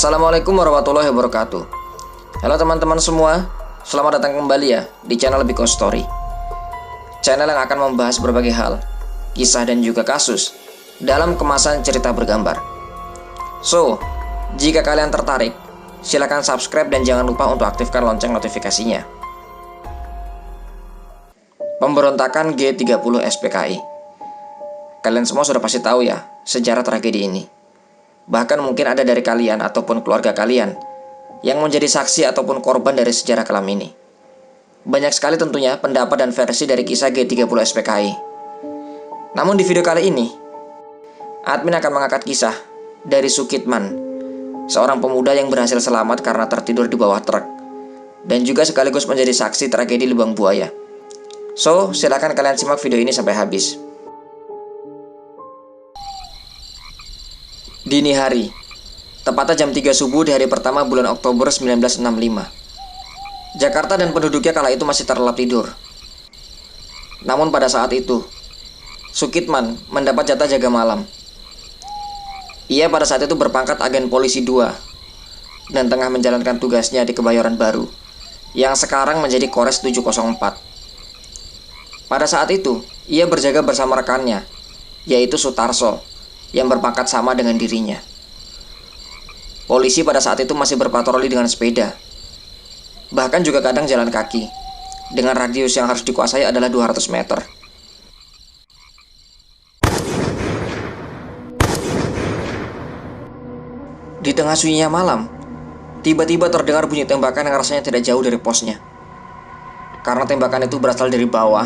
Assalamualaikum warahmatullahi wabarakatuh. Halo teman-teman semua, selamat datang kembali ya di channel Biko Story. Channel yang akan membahas berbagai hal, kisah dan juga kasus dalam kemasan cerita bergambar. So, jika kalian tertarik, silakan subscribe dan jangan lupa untuk aktifkan lonceng notifikasinya. Pemberontakan G30 SPKI. Kalian semua sudah pasti tahu ya sejarah tragedi ini. Bahkan mungkin ada dari kalian ataupun keluarga kalian yang menjadi saksi ataupun korban dari sejarah kelam ini. Banyak sekali tentunya pendapat dan versi dari kisah G30 SPKI. Namun di video kali ini, admin akan mengangkat kisah dari Sukitman, seorang pemuda yang berhasil selamat karena tertidur di bawah truk, dan juga sekaligus menjadi saksi tragedi Lubang Buaya. So, silakan kalian simak video ini sampai habis. Dini hari, tepatnya jam 3 subuh di hari pertama bulan Oktober 1965. Jakarta dan penduduknya kala itu masih terlelap tidur. Namun pada saat itu, Sukitman mendapat jatah jaga malam. Ia pada saat itu berpangkat agen polisi 2 dan tengah menjalankan tugasnya di Kebayoran Baru, yang sekarang menjadi Kores 704. Pada saat itu, ia berjaga bersama rekannya, yaitu Sutarso, yang berpangkat sama dengan dirinya. Polisi pada saat itu masih berpatroli dengan sepeda, bahkan juga kadang jalan kaki, dengan radius yang harus dikuasai adalah 200 meter. Di tengah sunyinya malam, tiba-tiba terdengar bunyi tembakan yang rasanya tidak jauh dari posnya. Karena tembakan itu berasal dari bawah,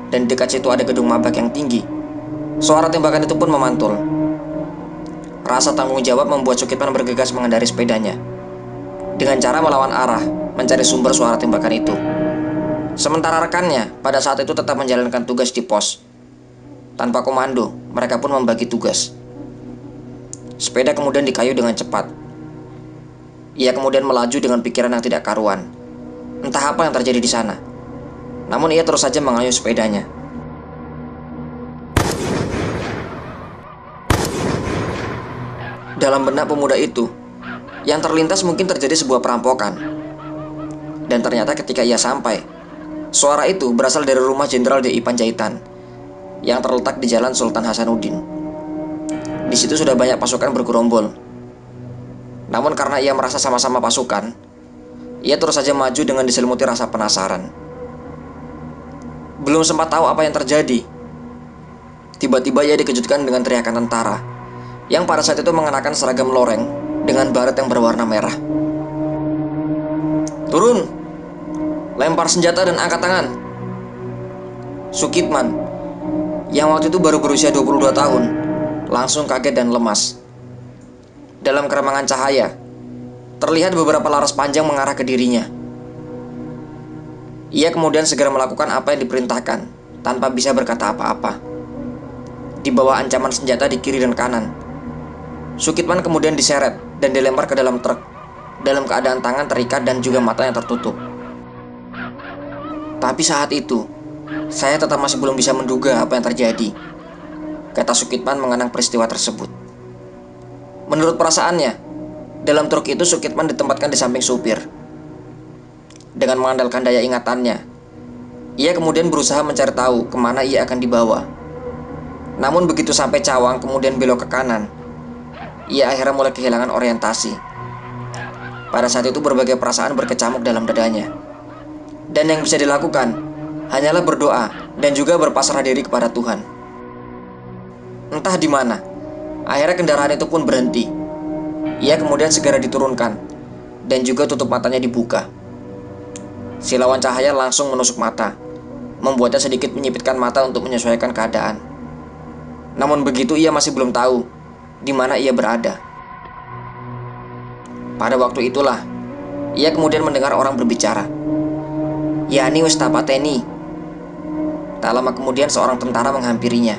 dan di dekat situ ada gedung mabak yang tinggi, suara tembakan itu pun memantul. Rasa tanggung jawab membuat Sukitman bergegas mengendari sepedanya, dengan cara melawan arah, mencari sumber suara tembakan itu. Sementara rekannya pada saat itu tetap menjalankan tugas di pos. Tanpa komando, mereka pun membagi tugas. Sepeda kemudian dikayu dengan cepat. Ia kemudian melaju dengan pikiran yang tidak karuan. Entah apa yang terjadi di sana. Namun ia terus saja mengayuh sepedanya. Dalam benak pemuda itu, yang terlintas mungkin terjadi sebuah perampokan. Dan ternyata ketika ia sampai, suara itu berasal dari rumah Jenderal D.I. Panjaitan yang terletak di Jalan Sultan Hasanuddin. Di situ sudah banyak pasukan bergerombol. Namun karena ia merasa sama-sama pasukan, ia terus saja maju dengan diselimuti rasa penasaran. Belum sempat tahu apa yang terjadi, tiba-tiba ia dikejutkan dengan teriakan tentara yang pada saat itu mengenakan seragam loreng dengan baret yang berwarna merah. "Turun! Lempar senjata dan angkat tangan!" Sukitman, yang waktu itu baru berusia 22 tahun, langsung kaget dan lemas. Dalam keremangan cahaya, terlihat beberapa laras panjang mengarah ke dirinya. Ia kemudian segera melakukan apa yang diperintahkan, tanpa bisa berkata apa-apa. Di bawah ancaman senjata di kiri dan kanan, Sukitman kemudian diseret dan dilempar ke dalam truk, dalam keadaan tangan terikat dan juga matanya tertutup. "Tapi saat itu, saya tetap masih belum bisa menduga apa yang terjadi," kata Sukitman mengenang peristiwa tersebut. Menurut perasaannya, dalam truk itu Sukitman ditempatkan di samping supir. Dengan mengandalkan daya ingatannya, ia kemudian berusaha mencari tahu kemana ia akan dibawa. Namun begitu sampai cawang kemudian belok ke kanan, ia akhirnya mulai kehilangan orientasi. Pada saat itu berbagai perasaan berkecamuk dalam dadanya. Dan yang bisa dilakukan hanyalah berdoa dan juga berpasrah diri kepada Tuhan. Entah di mana, akhirnya kendaraan itu pun berhenti. Ia kemudian segera diturunkan dan juga tutup matanya dibuka. Silauan cahaya langsung menusuk mata, membuatnya sedikit menyipitkan mata untuk menyesuaikan keadaan. Namun begitu ia masih belum tahu di mana ia berada. Pada waktu itulah, ia kemudian mendengar orang berbicara. "Yani wis tak pateni." Tak lama kemudian seorang tentara menghampirinya.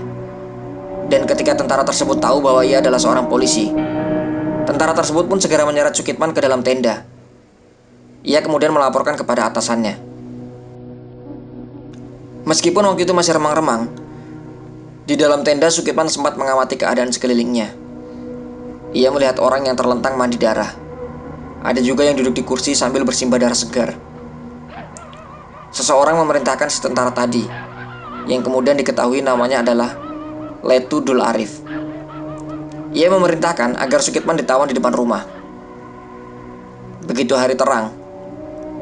Dan ketika tentara tersebut tahu bahwa ia adalah seorang polisi, tentara tersebut pun segera menyeret Sukitman ke dalam tenda. Ia kemudian melaporkan kepada atasannya. Meskipun waktu itu masih remang-remang, di dalam tenda Sukitman sempat mengamati keadaan sekelilingnya. Ia melihat orang yang terlentang mandi darah. Ada juga yang duduk di kursi sambil bersimbah darah segar. Seseorang memerintahkan si tentara tadi, yang kemudian diketahui namanya adalah Letu Dul Arif. Ia memerintahkan agar Sukitman ditawan di depan rumah. Begitu hari terang,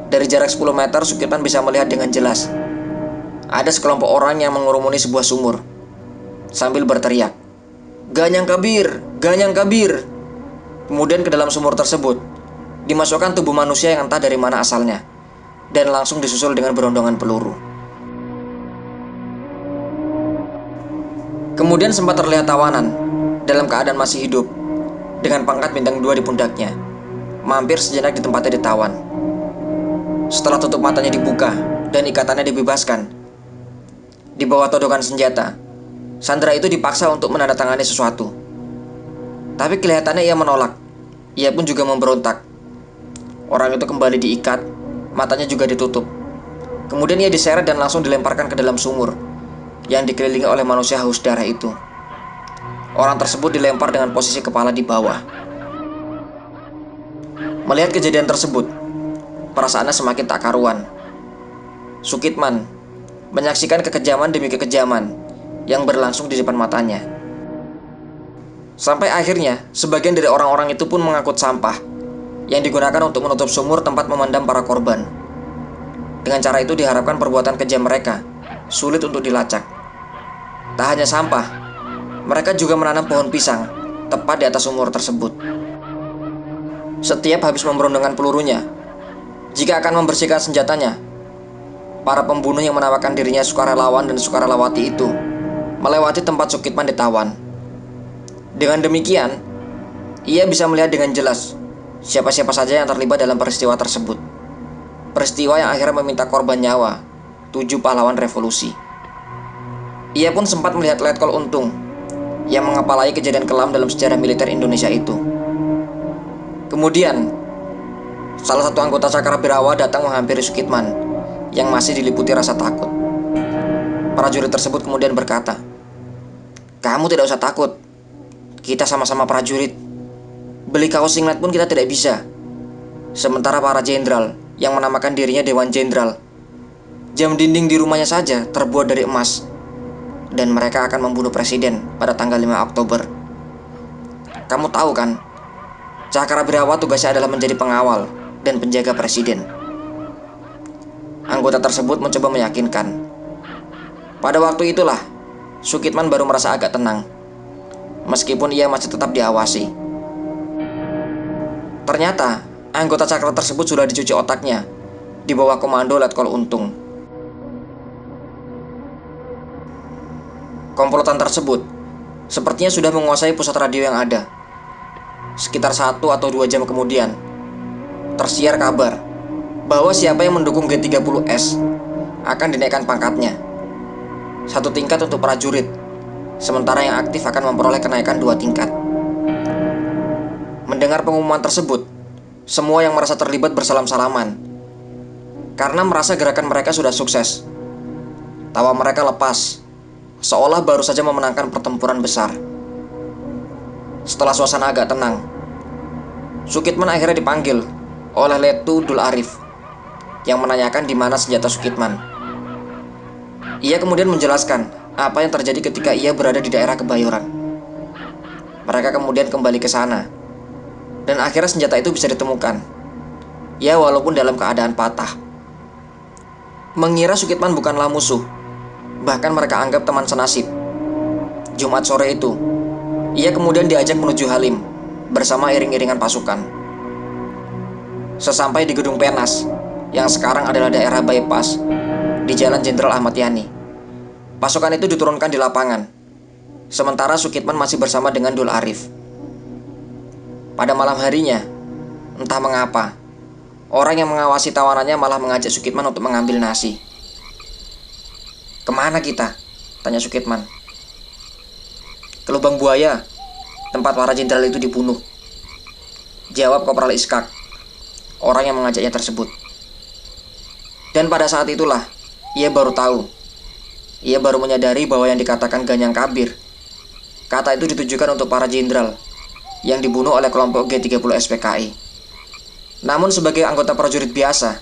dari jarak 10 meter Sukitman bisa melihat dengan jelas ada sekelompok orang yang mengurumuni sebuah sumur sambil berteriak, "Ganyang Kabir! Ganyang Kabir!" Kemudian ke dalam sumur tersebut dimasukkan tubuh manusia yang entah dari mana asalnya, dan langsung disusul dengan berondongan peluru. Kemudian sempat terlihat tawanan dalam keadaan masih hidup, dengan pangkat bintang 2 di pundaknya, mampir sejenak di tempatnya ditawan. Setelah tutup matanya dibuka dan ikatannya dibebaskan, di bawah todongan senjata, sandera itu dipaksa untuk menandatangani sesuatu. Tapi kelihatannya ia menolak. Ia pun juga memberontak. Orang itu kembali diikat, matanya juga ditutup. Kemudian ia diseret dan langsung dilemparkan ke dalam sumur yang dikelilingi oleh manusia haus darah itu. Orang tersebut dilempar dengan posisi kepala di bawah. Melihat kejadian tersebut, perasaannya semakin tak karuan. Sukitman menyaksikan kekejaman demi kekejaman yang berlangsung di depan matanya. Sampai akhirnya, sebagian dari orang-orang itu pun mengangkut sampah yang digunakan untuk menutup sumur tempat memendam para korban. Dengan cara itu diharapkan perbuatan kejam mereka sulit untuk dilacak. Tak hanya sampah, mereka juga menanam pohon pisang tepat di atas sumur tersebut. Setiap habis memberondongkan pelurunya, jika akan membersihkan senjatanya, para pembunuh yang menawarkan dirinya sukarelawan dan sukarelawati itu melewati tempat Sukitman ditawan. Dengan demikian, ia bisa melihat dengan jelas siapa-siapa saja yang terlibat dalam peristiwa tersebut. Peristiwa yang akhirnya meminta korban nyawa 7 pahlawan revolusi. Ia pun sempat melihat Letkol Untung yang mengepalai kejadian kelam dalam sejarah militer Indonesia itu. Kemudian, salah satu anggota Cakrawirawa datang menghampiri Sukitman yang masih diliputi rasa takut. Prajurit tersebut kemudian berkata, "Kamu tidak usah takut. Kita sama-sama prajurit. Beli kaos singlet pun kita tidak bisa. Sementara para jenderal yang menamakan dirinya Dewan Jenderal, jam dinding di rumahnya saja terbuat dari emas. Dan mereka akan membunuh presiden pada tanggal 5 Oktober. Kamu tahu kan, Cakrawirawa tugasnya adalah menjadi pengawal dan penjaga presiden." Anggota tersebut mencoba meyakinkan. Pada waktu itulah Sukitman baru merasa agak tenang, meskipun ia masih tetap diawasi. Ternyata anggota Cakra tersebut sudah dicuci otaknya di bawah komando Letkol Untung. Komplotan tersebut sepertinya sudah menguasai pusat radio yang ada. Sekitar 1 atau 2 jam kemudian, tersiar kabar bahwa siapa yang mendukung G30S akan dinaikkan pangkatnya 1 tingkat untuk prajurit, sementara yang aktif akan memperoleh kenaikan 2 tingkat. Mendengar pengumuman tersebut, semua yang merasa terlibat bersalam-salaman karena merasa gerakan mereka sudah sukses. Tawa mereka lepas, seolah baru saja memenangkan pertempuran besar. Setelah suasana agak tenang, Sukitman akhirnya dipanggil oleh Letu Dul Arif yang menanyakan di mana senjata Sukitman. Ia kemudian menjelaskan apa yang terjadi ketika ia berada di daerah Kebayoran. Mereka kemudian kembali ke sana, dan akhirnya senjata itu bisa ditemukan. Ya, walaupun dalam keadaan patah. Mengira Sukitman bukanlah musuh, bahkan mereka anggap teman senasib. Jumat sore itu, ia kemudian diajak menuju Halim bersama iring-iringan pasukan. Sesampai di Gedung Penas, yang sekarang adalah daerah bypass di Jalan Jenderal Ahmad Yani, pasukan itu diturunkan di lapangan, sementara Sukitman masih bersama dengan Dul Arif. Pada malam harinya, entah mengapa, orang yang mengawasi tawanannya malah mengajak Sukitman untuk mengambil nasi. "Kemana kita?" tanya Sukitman. "Ke Lubang Buaya, tempat para jenderal itu dibunuh," jawab Kopral Iskak, orang yang mengajaknya tersebut. Dan pada saat itulah ia baru tahu. Ia baru menyadari bahwa yang dikatakan Ganyang Kabir, kata itu ditujukan untuk para jenderal yang dibunuh oleh kelompok G30 SPKI. Namun sebagai anggota prajurit biasa,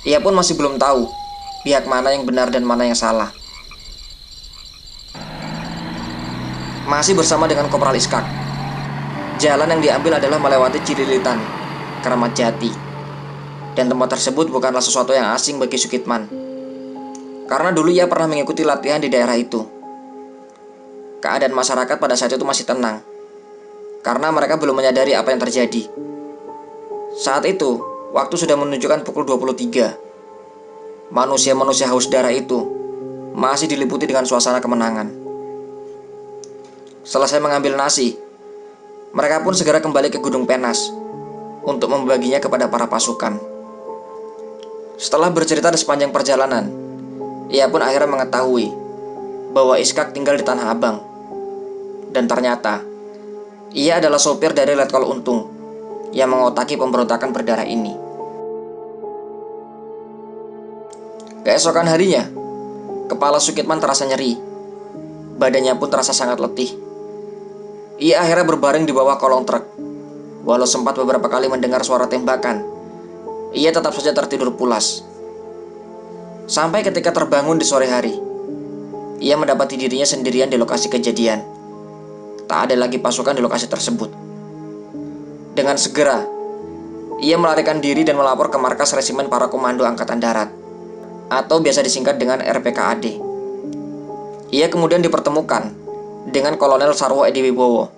ia pun masih belum tahu pihak mana yang benar dan mana yang salah. Masih bersama dengan Kopral Iskak, jalan yang diambil adalah melewati Cililitan, Keramat Jati. Dan tempat tersebut bukanlah sesuatu yang asing bagi Sukitman, karena dulu ia pernah mengikuti latihan di daerah itu. Keadaan masyarakat pada saat itu masih tenang, karena mereka belum menyadari apa yang terjadi. Saat itu, waktu sudah menunjukkan pukul 23. Manusia-manusia haus darah itu masih diliputi dengan suasana kemenangan. Selesai mengambil nasi, mereka pun segera kembali ke Gunung Penas untuk membaginya kepada para pasukan. Setelah bercerita di sepanjang perjalanan, ia pun akhirnya mengetahui bahwa Iskak tinggal di Tanah Abang. Dan ternyata, ia adalah sopir dari Letkol Untung yang mengotaki pemberontakan berdarah ini. Keesokan harinya, kepala Sukitman terasa nyeri. Badannya pun terasa sangat letih. Ia akhirnya berbaring di bawah kolong truk. Walau sempat beberapa kali mendengar suara tembakan, ia tetap saja tertidur pulas. Sampai ketika terbangun di sore hari, ia mendapati dirinya sendirian di lokasi kejadian. Tak ada lagi pasukan di lokasi tersebut. Dengan segera, ia melarikan diri dan melapor ke markas Resimen Para Komando Angkatan Darat, atau biasa disingkat dengan RPKAD. Ia kemudian dipertemukan dengan Kolonel Sarwo Edi Wibowo.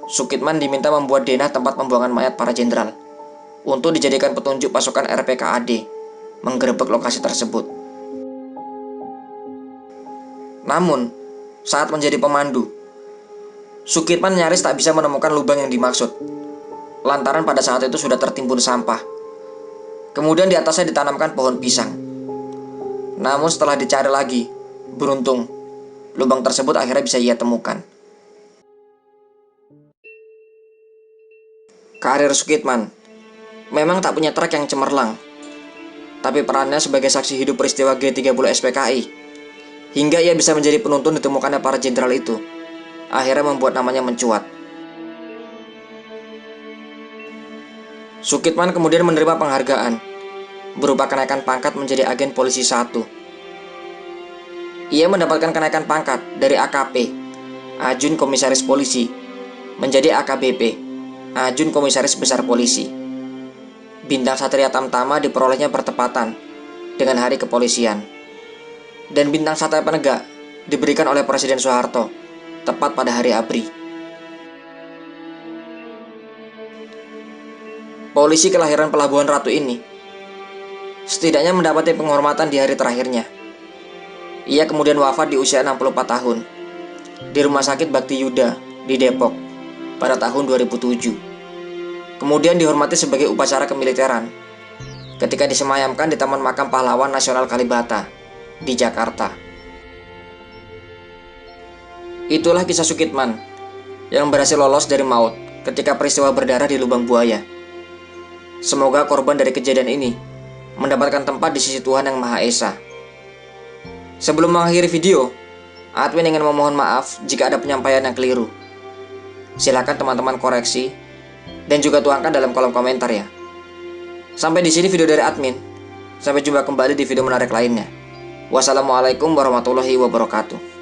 Sukitman diminta membuat denah tempat pembuangan mayat para jenderal untuk dijadikan petunjuk pasukan RPKAD menggerebek lokasi tersebut. Namun, saat menjadi pemandu, Sukitman nyaris tak bisa menemukan lubang yang dimaksud, lantaran pada saat itu sudah tertimbun sampah. Kemudian di atasnya ditanamkan pohon pisang. Namun setelah dicari lagi, beruntung lubang tersebut akhirnya bisa ia temukan. Karir Sukitman memang tak punya track yang cemerlang, tapi perannya sebagai saksi hidup peristiwa G30 SPKI hingga ia bisa menjadi penuntun ditemukannya para jenderal itu, akhirnya membuat namanya mencuat. Sukitman kemudian menerima penghargaan berupa kenaikan pangkat menjadi agen polisi 1. Ia mendapatkan kenaikan pangkat dari AKP, Ajun Komisaris Polisi, menjadi AKBP, Ajun Komisaris Besar Polisi. Bintang Satria Tamtama diperolehnya bertepatan dengan Hari Kepolisian. Dan bintang Satria Penegak diberikan oleh Presiden Soeharto tepat pada Hari ABRI. Polisi kelahiran Pelabuhan Ratu ini setidaknya mendapati penghormatan di hari terakhirnya. Ia kemudian wafat di usia 64 tahun di Rumah Sakit Bakti Yuda di Depok pada tahun 2007. Kemudian dihormati sebagai upacara kemiliteran ketika disemayamkan di Taman Makam Pahlawan Nasional Kalibata di Jakarta. Itulah kisah Sukitman yang berhasil lolos dari maut ketika peristiwa berdarah di Lubang Buaya. Semoga korban dari kejadian ini mendapatkan tempat di sisi Tuhan Yang Maha Esa. Sebelum mengakhiri video, admin ingin memohon maaf jika ada penyampaian yang keliru. Silakan teman-teman koreksi dan juga tuangkan dalam kolom komentar ya. Sampai di sini video dari admin. Sampai jumpa kembali di video menarik lainnya. Wassalamualaikum warahmatullahi wabarakatuh.